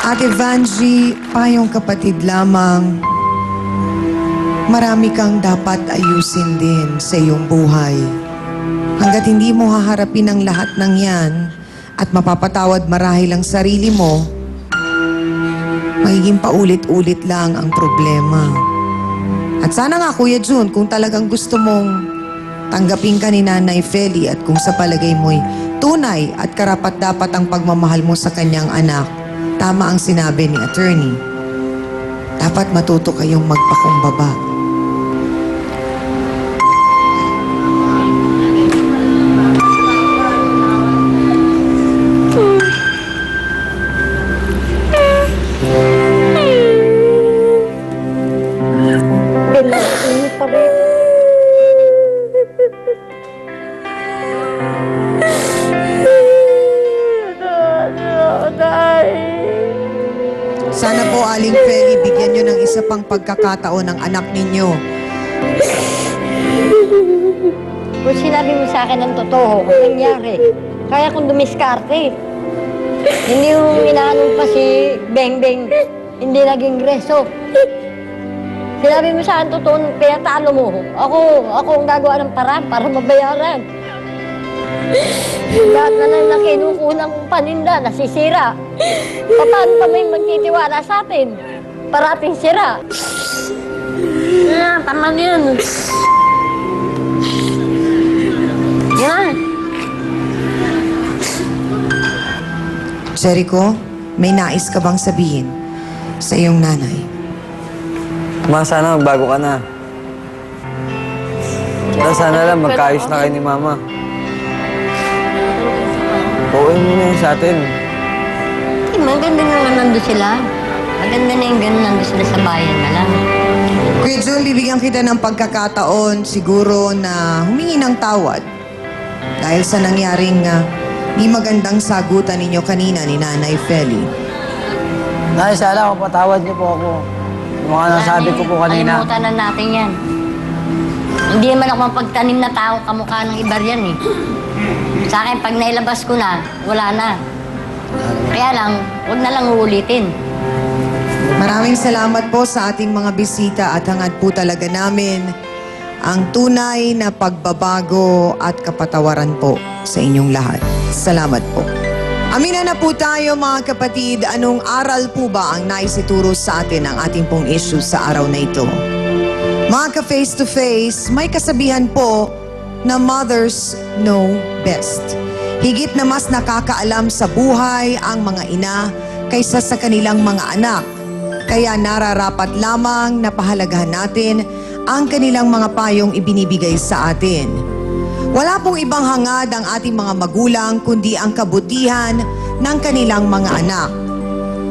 Ate Vanji, payong kapatid lamang, marami kang dapat ayusin din sa iyong buhay. Hanggat hindi mo haharapin ang lahat ng yan at mapapatawad marahil ang sarili mo, magiging paulit-ulit lang ang problema. At sana nga, Kuya Jun, kung talagang gusto mong tanggapin ka ni Nanay Feli at kung sa palagay mo'y tunay at karapat-dapat ang pagmamahal mo sa kanyang anak, tama ang sinabi ni attorney. Dapat matuto kayong magpakumbaba. Sana po, Aling Feli, bigyan nyo ng isa pang pagkakataon ng anak ninyo. Kung sinabi mo sa akin ang totoo, kung nangyari, kaya kong dumiskarte. Hindi yung inaanong pa si Beng Beng, hindi naging reso. Sinabi mo sa akin totoo, kaya talo mo. Ako ang gagawa ng paraan para mabayaran. Lahat na lang nakinukunang paninda, nasisira. Paano pa may magtitiwala sa atin? Parating sira. Tama na yun. Yan. Jericho, may nais ka bang sabihin sa iyong nanay? Ma, sana magbago ka na. Sana lang magkaayos na kayo ni Mama. Pauwiin mo na yun sa atin. Maganda naman nandun sila. Maganda na yung gano'n nandun sila sa bayan na lang. Kuya Jun, bibigyan kita ng pagkakataon siguro na humingi ng tawad. Dahil sa nangyaring di magandang sagutan ninyo kanina ni Nanay Feli. Nay, sana kung patawad niyo po ako. Yung mga nasabi ko po kanina. Kalimutan na natin yan. Hindi naman ako mapagtanim na tao kamukha ng iba yan eh. Sa akin, pag nailabas ko na, wala na. Kaya lang, huwag na lang uulitin. Maraming salamat po sa ating mga bisita at hangad po talaga namin ang tunay na pagbabago at kapatawaran po sa inyong lahat. Salamat po. Amina na po tayo mga kapatid, anong aral po ba ang naisituro sa atin ang ating pong issue sa araw na ito? Mga ka-face to face, may kasabihan po na mothers know best. Higit na mas nakakaalam sa buhay ang mga ina kaysa sa kanilang mga anak. Kaya nararapat lamang na pahalagahan natin ang kanilang mga payong ibinibigay sa atin. Wala pong ibang hangad ang ating mga magulang kundi ang kabutihan ng kanilang mga anak.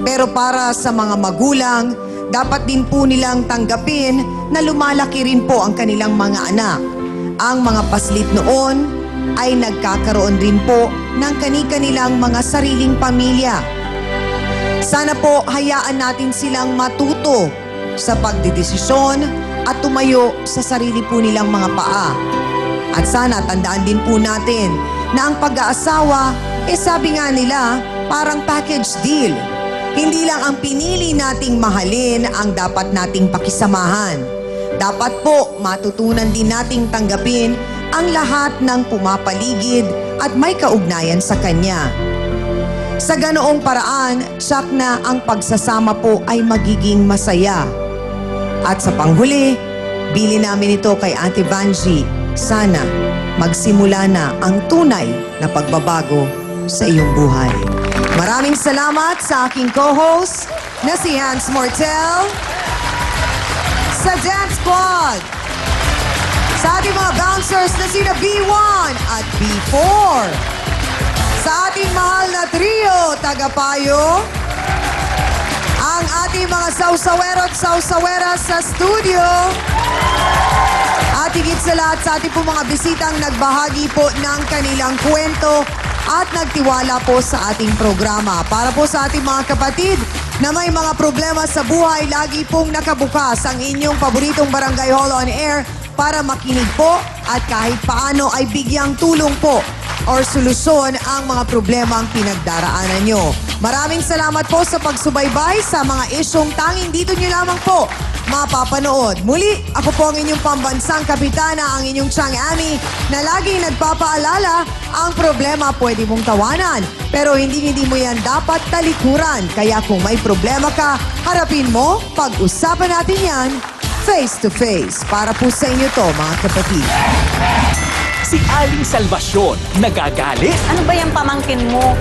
Pero para sa mga magulang, dapat din po nilang tanggapin na lumalaki rin po ang kanilang mga anak. Ang mga paslit noon ay nagkakaroon rin po ng kani-kanilang mga sariling pamilya. Sana po hayaan natin silang matuto sa pagdedesisyon at tumayo sa sarili po nilang mga paa. At sana tandaan din po natin na ang pag-aasawa, sabi nga nila, parang package deal. Hindi lang ang pinili nating mahalin ang dapat nating pakisamahan. Dapat po matutunan din nating tanggapin ang lahat ng pumapaligid at may kaugnayan sa kanya. Sa ganoong paraan, tiyak na ang pagsasama po ay magiging masaya. At sa panghuli, bili namin ito kay Ate Vanji. Sana magsimula na ang tunay na pagbabago sa iyong buhay. Maraming salamat sa aking co-host na si Hans Mortel, sa Dance Squad, sa ating mga bouncers na sina B1 at B4, sa ating mahal na trio, tagapayo, ang ating mga sausawero at sausawera sa studio, at higit sa lahat sa ating po mga bisitang nagbahagi po ng kanilang kwento at nagtiwala po sa ating programa. Para po sa ating mga kapatid na may mga problema sa buhay, lagi pong nakabukas ang inyong paboritong Barangay Hall on Air para makinig po at kahit paano ay bigyang tulong po or solusyon ang mga problemang pinagdaraanan nyo. Maraming salamat po sa pagsubaybay sa mga isyong tanging dito nyo lamang po mapapanood. Muli, ako po ang inyong pambansang kapitana, ang inyong Chang Ami, na laging nagpapaalala, ang problema pwede mong tawanan, pero hindi mo yan dapat talikuran. Kaya kung may problema ka, harapin mo, pag-usapan natin yan face to face. Para po sa inyo to, mga kapatid. Si Aling Salvacion, nagagalit? Ano ba yung pamangkin mo?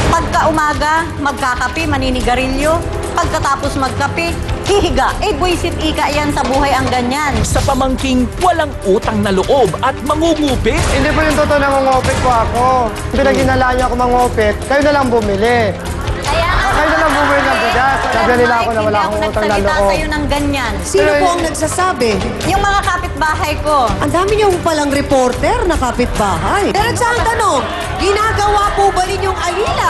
Pagka umaga, magkakape, maninigarilyo. Pagkatapos magkape, hihiga. Buisit ika yan sa buhay ang ganyan. Sa pamangking walang utang na loob at mangungupit? Hindi po yung totoo na mangopit po ako. Pinaginalaan niyo ako mangopit, kayo na lang bumili. Kaya nga, Kayo na lang bumili ng bigas. Sabi nila ako na wala akong utang na nagsalita loob. sa'yo ng ganyan. Sino po ang nagsasabi? Yung mga kapitbahay ko. Ang dami niyong palang reporter na kapitbahay. Pero sa tanong, ginagawa po ba ninyong alila?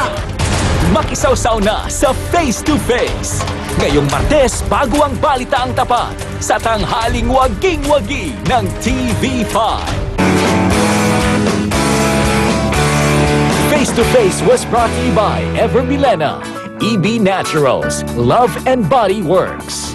Makisawsaw na sa Face to Face. Ngayong Martes, bago ang balita ang tapat sa tanghaling waging-wagi ng TV5. Face to Face was brought to you by Ever Milena, EB Naturals, Love and Body Works.